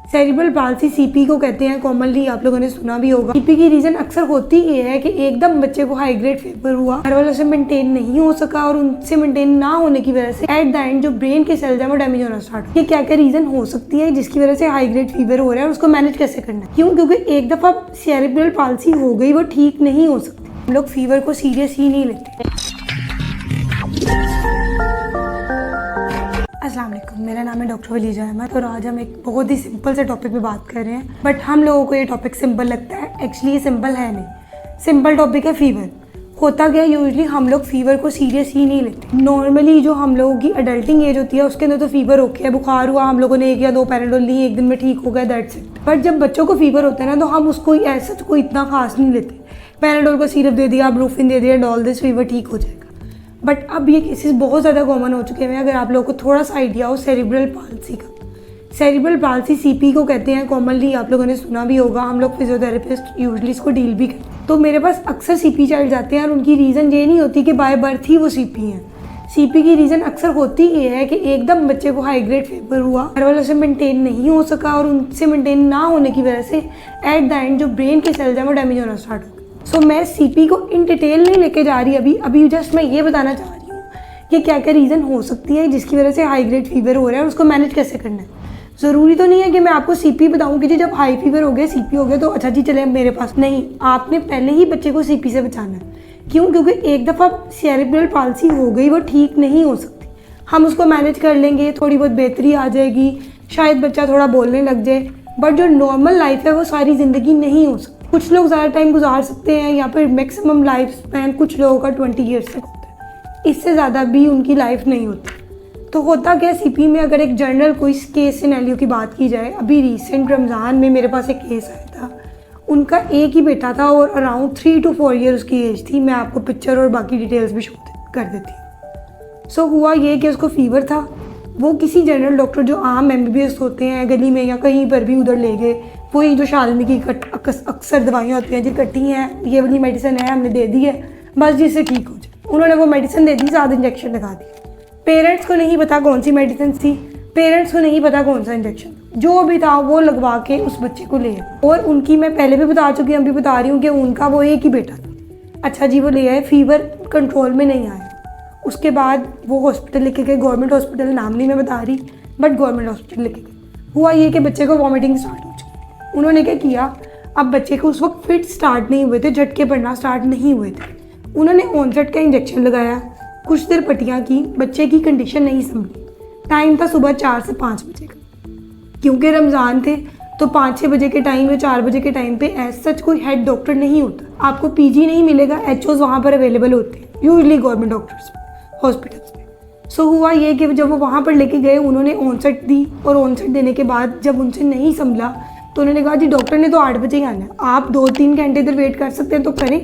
Cerebral palsy CP को कहते हैं, कॉमनली आप लोगों ने सुना भी होगा। सीपी की रीजन अक्सर होती ये है कि एकदम बच्चे को हाई ग्रेड फीवर हुआ, घर वालों से मेंटेन नहीं हो सका और उनसे मेंटेन ना होने की वजह से एट द एंड जो ब्रेन के सेल्स हैं वो डैमेज होना स्टार्ट हो। ये क्या क्या रीजन हो सकती है जिसकी वजह से हाई ग्रेड फीवर हो रहा है और उसको मैनेज कैसे करना है? क्यों? क्योंकि एक दफा सेरिब्रल पाल्सी हो गई वो ठीक नहीं हो सकती। हम लोग फीवर को सीरियस ही नहीं लेते। अस्सलाम वालेकुम, मेरा नाम है डॉक्टर वलीजा अहमद और आज हम एक बहुत ही सिंपल से टॉपिक पे बात कर रहे हैं। बट हम लोगों को ये टॉपिक सिंपल लगता है, एक्चुअली ये सिंपल है नहीं। सिंपल टॉपिक है फीवर। होता क्या, यूजुअली हम लोग फीवर को सीरियस ही नहीं लेते। नॉर्मली जो हम लोगों की अडल्टिंग एज होती है उसके अंदर तो फीवर ओके है, बुखार हुआ, हम लोगों ने 1 या 2 पैराडोल ली, एक दिन में ठीक हो गया, दैट्स इट। बट जब बच्चों को फीवर होता है ना तो हम उसको ऐसा कोई इतना खास नहीं लेते। पैराडोल का सिरप दे दिया, ब्रूफिन दे दिया, डॉल दिस, फीवर ठीक हो जाएगा। बट अब ये केसेस बहुत ज़्यादा कॉमन हो चुके हैं। अगर आप लोगों को थोड़ा सा आइडिया हो सेरिब्रल पाल्सी का, सेरिब्रल पाल्सी सीपी को कहते हैं, कॉमनली आप लोगों ने सुना भी होगा। हम लोग फिजियोथेरेपिस्ट यूजुअली इसको डील भी करते हैं। तो मेरे पास अक्सर सीपी चाइल्ड जाते हैं और उनकी रीज़न ये नहीं होती कि बाय बर्थ ही वो सीपी हैं। सीपी की रीज़न अक्सर होती ये है कि एकदम बच्चे को हाई ग्रेड फीवर हुआ, घर वालों से मेंटेन नहीं हो सका और उनसे मेंटेन ना होने की वजह से एट द एंड जो ब्रेन के सेल्स हैं वो डैमेज होना स्टार्ट हो गए। सो मैं सीपी को इन डिटेल नहीं लेके जा रही अभी जस्ट मैं ये बताना चाह रही हूँ कि क्या क्या रीज़न हो सकती है जिसकी वजह से हाई ग्रेड फीवर हो रहा है और उसको मैनेज कैसे करना है। ज़रूरी तो नहीं है कि मैं आपको सीपी बताऊँ कि जी जब हाई फीवर हो गया, सीपी हो गया तो अच्छा जी चले मेरे पास। नहीं, आपने पहले ही बच्चे को सीपी से बचाना है। क्यों? क्योंकि एक दफ़ा सेरिब्रल पाल्सी हो गई वो ठीक नहीं हो सकती। हम उसको मैनेज कर लेंगे, थोड़ी बहुत बेहतरी आ जाएगी, शायद बच्चा थोड़ा बोलने लग जाए, बट जो नॉर्मल लाइफ है वो सारी ज़िंदगी नहीं हो सकती। कुछ लोग ज़्यादा टाइम गुजार सकते हैं या फिर मैक्सिमम लाइफ स्पैन कुछ लोगों का 20 ईयर्स तक होता है, इससे ज़्यादा भी उनकी लाइफ नहीं होती। तो होता क्या, सीपी में अगर एक जनरल कोई केस सिनेरियो की बात की जाए, अभी रिसेंट रमज़ान में मेरे पास एक केस आया था। उनका एक ही बेटा था और अराउंड 3 to 4 ईयर उसकी एज थी। मैं आपको पिक्चर और बाकी डिटेल्स भी शो कर देती। सो हुआ ये कि उसको फीवर था। वो किसी जनरल डॉक्टर जो आम MBBS होते हैं गली में या कहीं पर भी उधर ले गए। वही जो शालमी की अक्सर दवाइयाँ होती हैं जी, कटी हैं, ये वाली मेडिसिन है, हमने दे दी है, बस जिससे ठीक हो जाए। उन्होंने वो मेडिसिन दे दी, 7 इंजेक्शन लगा दिए। पेरेंट्स को नहीं पता कौन सी मेडिसिन थी, पेरेंट्स को नहीं पता कौन सा इंजेक्शन, जो भी था वो लगवा के उस बच्चे को ले आए। और उनकी मैं पहले भी बता चुकी हूँ, अभी बता रही हूँ कि उनका वो एक ही बेटा था। अच्छा जी, वो ले आए, फीवर कंट्रोल में नहीं आया। उसके बाद वो हॉस्पिटल लेके गए, गवर्नमेंट हॉस्पिटल, नाम नहीं मैं बता रही, बट गवर्नमेंट हॉस्पिटल लेके गए। हुआ ये कि बच्चे को वॉमिटिंग स्टार्ट हो चुकी। उन्होंने क्या किया, अब बच्चे को उस वक्त फिट स्टार्ट नहीं हुए थे, झटके पड़ना स्टार्ट नहीं हुए थे। उन्होंने ऑनसेट का इंजेक्शन लगाया, कुछ देर पट्टियाँ की, बच्चे की कंडीशन नहीं संभली। टाइम था सुबह 4 से 5 बजे का, क्योंकि रमज़ान थे तो 5-6 बजे के टाइम या 4 बजे के टाइम पे एज सच कोई हेड डॉक्टर नहीं होता। आपको PG नहीं मिलेगा, HOs वहाँ पर अवेलेबल होते हैं यूजली गवर्नमेंट डॉक्टर्स हॉस्पिटल्स में। सो हुआ ये कि जब वो वहाँ पर लेके गए, उन्होंने ऑनसेट दी और ऑनसेट देने के बाद जब उनसे नहीं संभला तो उन्होंने कहा जी डॉक्टर ने तो 8 बजे ही आना है, आप 2-3 घंटे इधर वेट कर सकते हैं तो करें,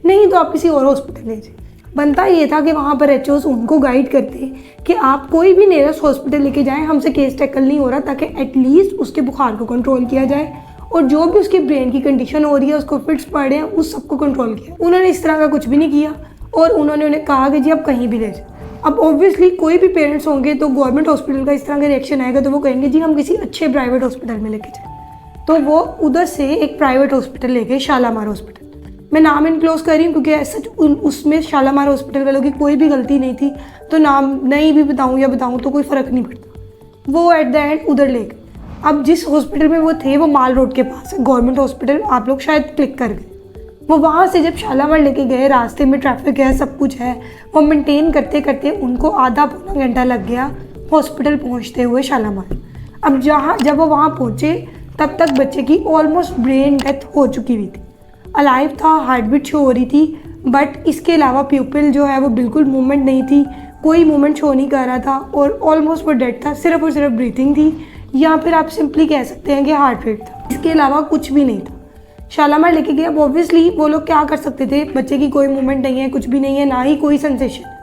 नहीं तो आप किसी और हॉस्पिटल ले जाए। बनता ये था कि वहाँ पर HOs उनको गाइड करते कि आप कोई भी नियरेस्ट हॉस्पिटल लेके जाएं, हमसे केस टैकल नहीं हो रहा, ताकि एटलीस्ट उसके बुखार को कंट्रोल किया जाए और जो भी उसकी ब्रेन की कंडीशन हो रही है, उसको फिट्स पड़ रहे हैं, उस सबको कंट्रोल किया। उन्होंने इस तरह का कुछ भी नहीं किया और उन्होंने उन्हें कहा कि जी आप कहीं भी ले जाए। अब ऑब्वियसली कोई भी पेरेंट्स होंगे तो गवर्नमेंट हॉस्पिटल का इस तरह का रिएक्शन आएगा तो वो कहेंगे जी हम किसी अच्छे प्राइवेट हॉस्पिटल में लेके जाएं। तो वो उधर से एक प्राइवेट हॉस्पिटल ले गए, शालामार हॉस्पिटल। मैं नाम इनक्लोज कर रही हूँ क्योंकि सच उसमें शालामार हॉस्पिटल वालों की कोई भी गलती नहीं थी, तो नाम नहीं भी बताऊँ या बताऊँ तो कोई फ़र्क नहीं पड़ता। वो एट द एंड उधर ले गए। अब जिस हॉस्पिटल में वो थे वो माल रोड के पास है, गवर्नमेंट हॉस्पिटल, आप लोग शायद क्लिक कर गए। वो वहाँ से जब शालामार लेके गए, रास्ते में ट्रैफिक है, सब कुछ है, वो मेंटेन करते करते उनको आधा पौना घंटा लग गया हॉस्पिटल पहुँचते हुए शालामार। अब जब वो वहाँ पहुँचे तब तक बच्चे की ऑलमोस्ट ब्रेन डेथ हो चुकी हुई थी। अलाइव था, हार्ट बीट शो हो रही थी, बट इसके अलावा प्यूपिल जो है वो बिल्कुल मूवमेंट नहीं थी, कोई मूवमेंट शो नहीं कर रहा था और ऑलमोस्ट वो डेड था। सिर्फ और सिर्फ ब्रीथिंग थी या फिर आप सिंपली कह सकते हैं कि हार्ट रेट था, इसके अलावा कुछ भी नहीं था। शालामार लेके गए। अब ऑब्वियसली वो लोग क्या कर सकते थे, बच्चे की कोई मूवमेंट नहीं है, कुछ भी नहीं है, ना ही कोई सेंसेशन।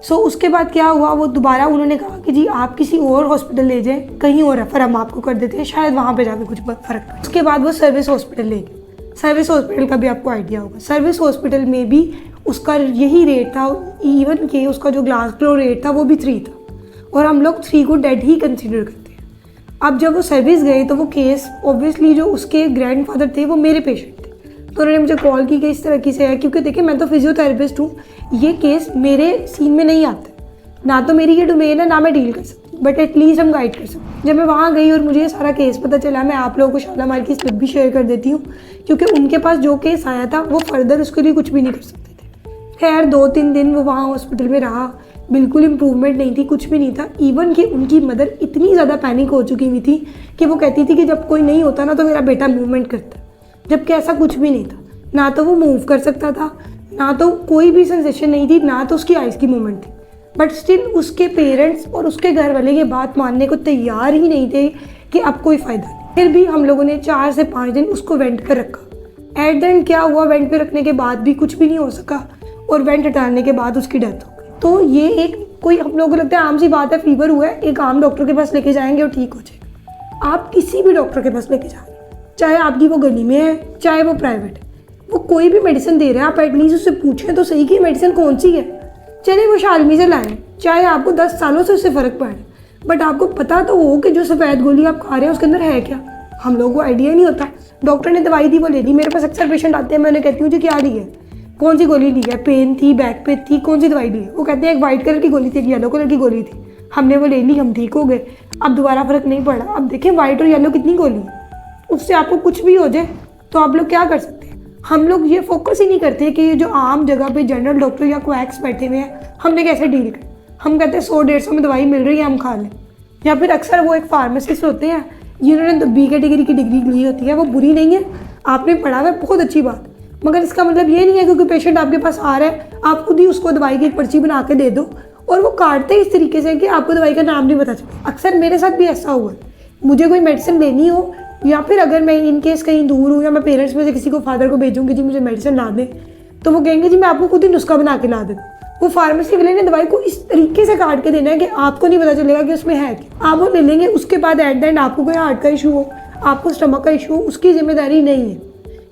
सो उसके बाद क्या हुआ, वो दोबारा उन्होंने कहा कि जी आप किसी और हॉस्पिटल ले जाएं, कहीं और रेफर हम आपको कर देते हैं, शायद वहाँ पे जाके कुछ फ़र्क पड़े। उसके बाद वो सर्विस हॉस्पिटल ले गए। सर्विस हॉस्पिटल का भी आपको आइडिया होगा, सर्विस हॉस्पिटल में भी उसका यही रेट था, इवन कि उसका जो ग्लास फ्लो रेट था वो भी 3 था और हम लोग 3 को डेड ही कंसिडर करते हैं। अब जब वो सर्विस गए तो वो केस ऑब्वियसली जो उसके ग्रैंडफादर थे वो मेरे पेशेंट थे, तो उन्होंने मुझे कॉल की कि इस तरह की से है, क्योंकि देखिए मैं तो फिजियोथेरेपिस्ट हूँ, ये केस मेरे सीन में नहीं आता, ना तो मेरी ये डोमेन है, ना मैं डील कर सकती, बट एटलीस्ट हम गाइड कर सकते। जब मैं वहाँ गई और मुझे ये सारा केस पता चला, मैं आप लोगों को शालामार की स्लिप भी शेयर कर देती हूँ, क्योंकि उनके पास जो केस आया था वो फर्दर उसके लिए कुछ भी नहीं कर सकते थे। खैर 2-3 दिन वो वहाँ हॉस्पिटल में रहा, बिल्कुल इम्प्रूवमेंट नहीं थी, कुछ भी नहीं था। इवन कि उनकी मदर इतनी ज़्यादा पैनिक हो चुकी हुई थी कि वो कहती थी कि जब कोई नहीं होता ना तो मेरा बेटा मूवमेंट करता है, जबकि ऐसा कुछ भी नहीं था। ना तो वो मूव कर सकता था, ना तो कोई भी सेंसेशन नहीं थी, ना तो उसकी आइज़ की मूवमेंट थी, बट स्टिल उसके पेरेंट्स और उसके घर वाले ये बात मानने को तैयार ही नहीं थे कि अब कोई फ़ायदा नहीं। फिर भी हम लोगों ने 4 से 5 दिन उसको वेंट पर रखा। एट द एंड क्या हुआ, वेंट पे रखने के बाद भी कुछ भी नहीं हो सका और वेंट हटाने के बाद उसकी डेथ हो गई। तो ये एक कोई हम लोगों को लगता है आम सी बात है, फीवर हुआ है, एक आम डॉक्टर के पास लेके जाएंगे और ठीक हो जाएगा। आप किसी भी डॉक्टर के पास लेके जाएंगे, चाहे आपकी वो गली में है, चाहे वो प्राइवेट है, वो कोई भी मेडिसिन दे रहे हैं, आप एटलीस्ट उससे पूछें तो सही कि मेडिसिन कौन सी है। चलिए वो शालमी से लाएं, चाहे आपको 10 सालों से उससे फ़र्क पड़े, बट आपको पता तो हो कि जो सफ़ेद गोली आप खा रहे हैं उसके अंदर है क्या। हम लोगों को आइडिया नहीं होता। डॉक्टर ने दवाई दी, वो ले ली। मेरे पास अक्सर पेशेंट आते हैं, मैं उन्हें कहती हूँ जी क्या ली है, कौन सी गोली ली है, पेन थी, बैक पेन थी, कौन सी दवाई ली है। वो कहते हैं एक वाइट कलर की गोली थी, एक येलो कलर की गोली थी, हमने वो ले ली, हम ठीक हो गए, अब दोबारा फ़र्क नहीं पड़ा। अब देखें वाइट और येलो कितनी गोली है, उससे आपको कुछ भी हो जाए तो आप लोग क्या कर सकते हैं। हम लोग ये फोकस ही नहीं करते कि ये जो आम जगह पे जनरल डॉक्टर या क्वैक्स बैठे हुए हैं, हमने कैसे डील करें। हम कहते हैं 100-150 में दवाई मिल रही है, हम खा लें। या फिर अक्सर वो एक फार्मासिस्ट होते हैं जिन्होंने B कैटेगरी की डिग्री ली होती है, वो बुरी नहीं है, आपने पढ़ा हुआ है, बहुत अच्छी बात, मगर इसका मतलब ये नहीं है क्योंकि पेशेंट आपके पास आ रहा है आप खुद ही उसको दवाई की एक पर्ची बना के दे दो और वो काटते इस तरीके से कि आपको दवाई का नाम नहीं पता चलता। अक्सर मेरे साथ भी ऐसा हुआ है, मुझे कोई मेडिसिन लेनी हो या फिर अगर मैं इन केस कहीं दूर हूँ या मैं पेरेंट्स में से किसी को फादर को भेजूँगी जी मुझे मेडिसिन ला दें, तो वो कहेंगे जी मैं आपको खुद ही नुस्खा बना के ला देता। वो फार्मेसी वाले ने दवाई को इस तरीके से काट के देना है कि आपको नहीं पता चलेगा कि उसमें है क्या। आप वो ले लेंगे, उसके बाद एट द एंड आपको कोई हार्ट का इशू हो, आपको स्टमक का इशू हो, उसकी जिम्मेदारी नहीं है,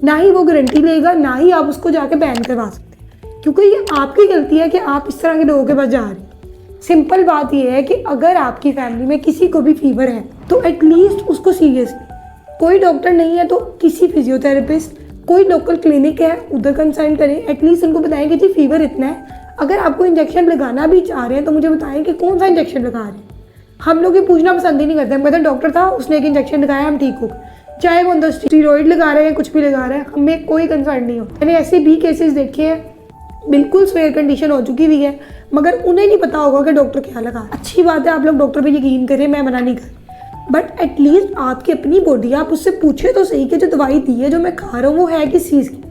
ना ही वो गारंटी लेगा, ना ही आप उसको जाके बैन करवा सकते हैं, क्योंकि ये आपकी गलती है कि आप इस तरह के लोगों के पास जा रहे हैं। सिंपल बात यह है कि अगर आपकी फैमिली में किसी को भी फीवर है तो एटलीस्ट उसको सीरियसली, कोई डॉक्टर नहीं है तो किसी फिजियोथेरेपिस्ट, कोई लोकल क्लिनिक है उधर कंसल्ट करें, एटलीस्ट उनको बताएं कि जी फीवर इतना है, अगर आपको इंजेक्शन लगाना भी चाह रहे हैं तो मुझे बताएं कि कौन सा इंजेक्शन लगा रहे हैं। हम लोग ये पूछना पसंद ही नहीं करते, हम कहते हैं डॉक्टर था उसने एक इंजेक्शन लगाया हम ठीक हो गए, चाहे वो अंदर स्टीरॉइड लगा रहे हैं कुछ भी लगा रहे हैं, हमें कोई कंसर्न नहीं होता। मैंने ऐसे भी केसेस देखे हैं, बिल्कुल स्वेयर कंडीशन हो चुकी हुई है मगर उन्हें नहीं पता होगा कि डॉक्टर क्या लगा। अच्छी बात है आप लोग डॉक्टर पे यकीन करें, मैं मना नहीं कर रही, बट एटलीस्ट आपकी अपनी बॉडी, आप उससे पूछे तो सही कि जो दवाई दी है जो मैं खा रहा हूँ वो है किस चीज़ की।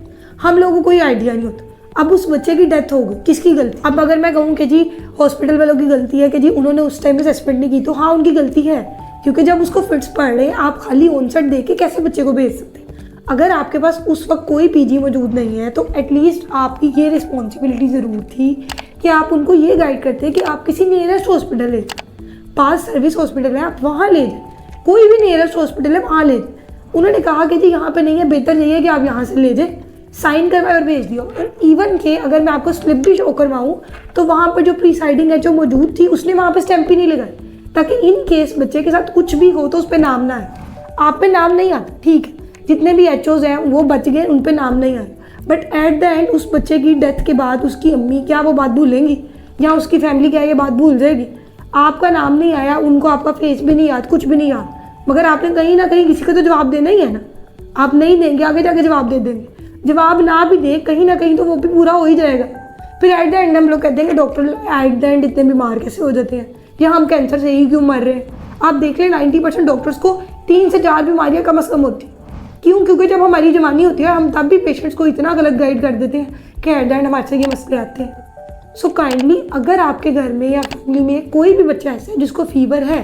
हम लोगों को कोई आइडिया नहीं होता। अब उस बच्चे की डेथ हो गई, किसकी गलती। अब अगर मैं कहूँ कि जी हॉस्पिटल वालों की गलती है कि जी उन्होंने उस टाइम में सस्पेंड नहीं की, तो हाँ उनकी गलती है, क्योंकि जब उसको फिट्स पड़ रहे हैं आप खाली ऑनसेट दे के कैसे बच्चे को भेज सकते हैं। अगर आपके पास उस वक्त कोई पीजी मौजूद नहीं है तो एटलीस्ट आपकी ये रिस्पॉन्सिबिलिटी ज़रूर थी कि आप उनको ये गाइड करते कि आप किसी नियरेस्ट हॉस्पिटल ले जाए, पास सर्विस हॉस्पिटल है आप वहाँ ले जाए, कोई भी नियरेस्ट हॉस्पिटल है वहाँ ले जाए। उन्होंने कहा कि जी यहाँ पे नहीं है, बेहतर यही है कि आप यहाँ से ले जाए, साइन करवाए और भेज दिया। और इवन के अगर मैं आपको स्लिप भी शो करवाऊँ तो वहाँ पर जो प्रीसाइडिंग है जो मौजूद थी उसने वहाँ पे स्टैंप ही नहीं लगाई, ताकि इन केस बच्चे के साथ कुछ भी हो तो उस पर नाम ना आए। आप पे नाम नहीं आता, ठीक है, जितने भी एचओज हैं वो बच गए, उन पे नाम नहीं आया, बट एट द एंड उस बच्चे की डेथ के बाद उसकी अम्मी क्या वो बात भूलेंगी या उसकी फैमिली क्या ये बात भूल जाएगी। आपका नाम नहीं आया, उनको आपका फेस भी नहीं याद, कुछ भी नहीं याद, मगर आपने कहीं ना कहीं किसी को तो जवाब देना ही है ना। आप नहीं देंगे, आगे जाके जवाब दे देंगे, जवाब ना भी दे कहीं ना कहीं तो वो भी पूरा हो ही जाएगा। फिर एट द एंड हम लोग कहते हैं कि डॉक्टर एट द एंड इतने बीमार कैसे हो जाते हैं या हम कैंसर से ही क्यों मर रहे हैं। आप देख लें 90% डॉक्टर्स को 3 से 4 बीमारियाँ कम से कम होती हैं। क्यों? क्योंकि जब हमारी जवानी होती है हम तब भी पेशेंट्स को इतना गलत गाइड कर देते हैं कि एट द एंड हमारे से ये मसले आते हैं। सो काइंडली अगर आपके घर में या फैमिली में कोई भी बच्चा ऐसा है जिसको फीवर है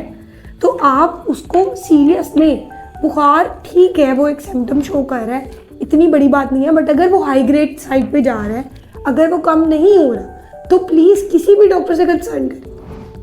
तो आप उसको सीरियस लें। बुखार ठीक है, वो एक सिम्टम शो कर रहा है, इतनी बड़ी बात नहीं है, बट अगर वो हाई ग्रेड साइड पे जा रहा है, अगर वो कम नहीं हो रहा तो प्लीज़ किसी भी डॉक्टर से कंसल्ट करें।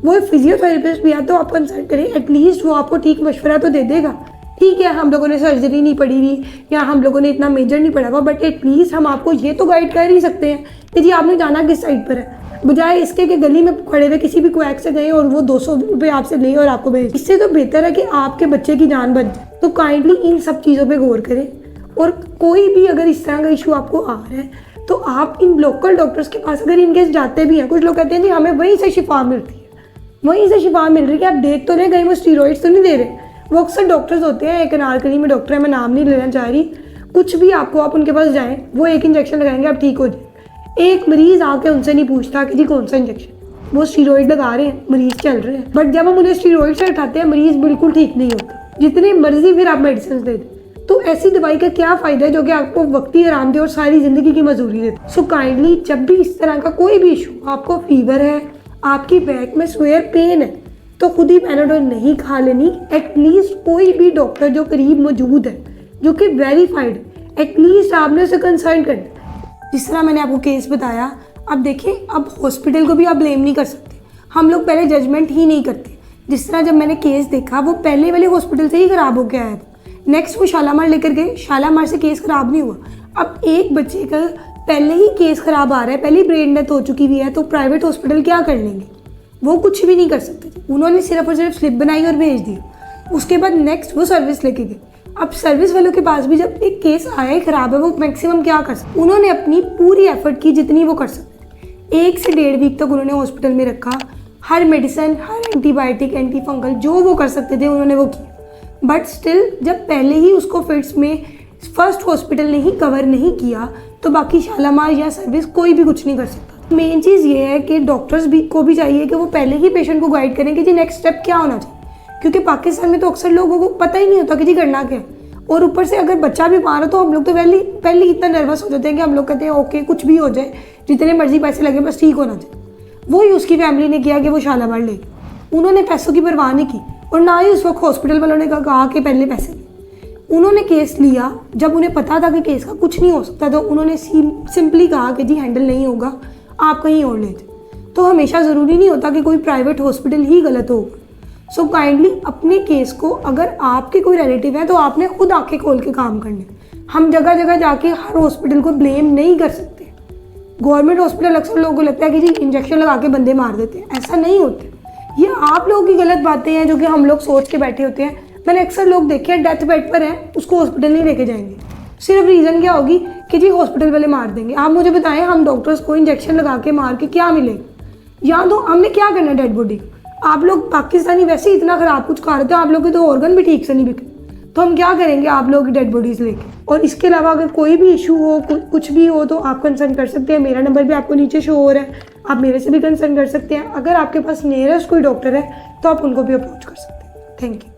वो फिजियोथेरेपिस्ट भी है तो आप कंसल्ट करें, एटलीस्ट वो आपको ठीक मशवरा तो दे देगा। ठीक है हम लोगों ने सर्जरी नहीं पढ़ी हुई या हम लोगों ने इतना मेजर नहीं पढ़ा हुआ, बट एटलीस्ट हम आपको ये तो गाइड कर ही सकते हैं कि जी आपने जाना किस साइड पर है। बजाय इसके कि गली में खड़े हुए किसी भी क्वैक से गए और वो 200 रुपये आपसे ले और आपको भेज। इससे तो बेहतर है कि आपके बच्चे की जान बच जाए। तो काइंडली इन सब चीज़ों पे गौर करें, और कोई भी अगर इस तरह का इशू आपको आ रहा है तो आप इन लोकल डॉक्टर्स के पास अगर इनकेस जाते भी हैं, कुछ लोग कहते हैं जी हमें वहीं से शिफा मिलती है, वहीं से शिफा मिल रही है, आप देख तो नहीं कहीं वो स्टीरॉइड्स तो नहीं दे रहे। वो अक्सर डॉक्टर्स होते हैं, एक अनारकली में डॉक्टर है, मैं नाम नहीं लेना चाह रही, कुछ भी आपको, आप उनके पास जाएं, वो एक इंजेक्शन लगाएंगे, आप ठीक हो जाए। एक मरीज़ आके उनसे नहीं पूछता कि जी कौन सा इंजेक्शन, वो स्टीरॉइड लगा रहे हैं, मरीज़ चल रहे हैं। बट जब हम उन्हें स्टीरॉइड से हटाते हैं, मरीज़ बिल्कुल ठीक नहीं होता, जितने मर्जी फिर आप मेडिसिन दे दें। तो ऐसी दवाई का क्या फ़ायदा है जो कि आपको वक्ती आराम दे और सारी ज़िंदगी की मजदूरी दे। सो काइंडली जब भी इस तरह का कोई भी इशू, आपको फीवर है, आपकी बैक में स्वेयर पेन है, तो खुद ही पैनाडोल नहीं खा लेनी। एटलीस्ट कोई भी डॉक्टर जो करीब मौजूद है, जो कि वेरीफाइड है, एटलीस्ट आपने उसे कंसल्ट करना। जिस तरह मैंने आपको केस बताया, अब देखिए, अब हॉस्पिटल को भी आप ब्लेम नहीं कर सकते। हम लोग पहले जजमेंट ही नहीं करते। जिस तरह जब मैंने केस देखा, वो पहले वाले हॉस्पिटल से ही ख़राब हो गया है। नेक्स्ट वो शालामार लेकर गए, शालामार से केस ख़राब नहीं हुआ। अब एक बच्चे का पहले ही केस ख़राब आ रहा है, पहले ही ब्रेन डेथ हो चुकी हुई है, तो प्राइवेट हॉस्पिटल क्या कर लेंगे? वो कुछ भी नहीं कर सकते थे। उन्होंने सिर्फ और सिर्फ स्लिप बनाई और भेज दी। उसके बाद नेक्स्ट वो सर्विस लेके गए। अब सर्विस वालों के पास भी जब एक केस आया ख़राब है, वो मैक्सिमम क्या कर सकते? उन्होंने अपनी पूरी एफर्ट की जितनी वो कर सकते थे। 1 से 1.5 वीक तक उन्होंने हॉस्पिटल में रखा, हर मेडिसिन, हर एंटीबायोटिक, एंटी फंगल जो वो कर सकते थे उन्होंने वो किया। बट स्टिल जब पहले ही उसको फिट्स में फर्स्ट हॉस्पिटल ने ही कवर नहीं किया, तो बाकी शालामार या सर्विस कोई भी कुछ नहीं कर सकता। मेन चीज़ ये है कि डॉक्टर्स भी को भी चाहिए कि वो पहले ही पेशेंट को गाइड करें कि जी नेक्स्ट स्टेप क्या होना चाहिए, क्योंकि पाकिस्तान में तो अक्सर लोगों को पता ही नहीं होता कि जी करना क्या है। और ऊपर से अगर बच्चा भी मारा तो हम लोग तो पहले इतना नर्वस हो जाते हैं कि हम लोग कहते हैं ओके कुछ भी हो जाए, जितने मर्जी पैसे लगे, बस ठीक होना चाहिए। वही उसकी फैमिली ने किया कि वो शालामार ले, उन्होंने पैसों की परवाह नहीं की, और ना ही उस वक्त हॉस्पिटल वालों ने कहा कि पहले पैसे लें। उन्होंने केस लिया, जब उन्हें पता था कि केस का कुछ नहीं हो सकता, तो उन्होंने सिंपली कहा कि जी हैंडल नहीं होगा, आप कहीं और ले जाए। तो हमेशा ज़रूरी नहीं होता कि कोई प्राइवेट हॉस्पिटल ही गलत होगा। सो काइंडली अपने केस को, अगर आपके कोई रिलेटिव है तो आपने खुद आंखें खोल के काम करने। हम जगह जगह जाके हर हॉस्पिटल को ब्लेम नहीं कर सकते। गवर्नमेंट हॉस्पिटल अक्सर लोगों को लगता है कि जी इंजेक्शन लगा के बंदे मार देते हैं, ऐसा नहीं होता। ये आप लोगों की गलत बातें हैं जो कि हम लोग सोच के बैठे होते हैं। मैंने अक्सर लोग देखे हैं डेथ बेड पर हैं, उसको हॉस्पिटल नहीं लेके जाएंगे, सिर्फ रीज़न क्या होगी कि जी हॉस्पिटल वाले मार देंगे। आप मुझे बताएं, हम डॉक्टर्स को इंजेक्शन लगा के मार के क्या मिलेगा? या तो हमने क्या करना डेड बॉडी? आप लोग पाकिस्तानी वैसे ही इतना ख़राब कुछ खा रहे थे, आप लोग के तो ऑर्गन भी ठीक से नहीं बिके, तो हम क्या करेंगे आप लोगों की डेड बॉडीज़ लेके? और इसके अलावा अगर कोई भी इशू हो, कुछ भी हो, तो आप कंसर्न कर सकते हैं। मेरा नंबर भी आपको नीचे शो हो रहा है, आप मेरे से भी कंसर्न कर सकते हैं। अगर आपके पास नियरेस्ट कोई डॉक्टर है तो आप उनको भी अप्रोच कर सकते हैं। Thank you.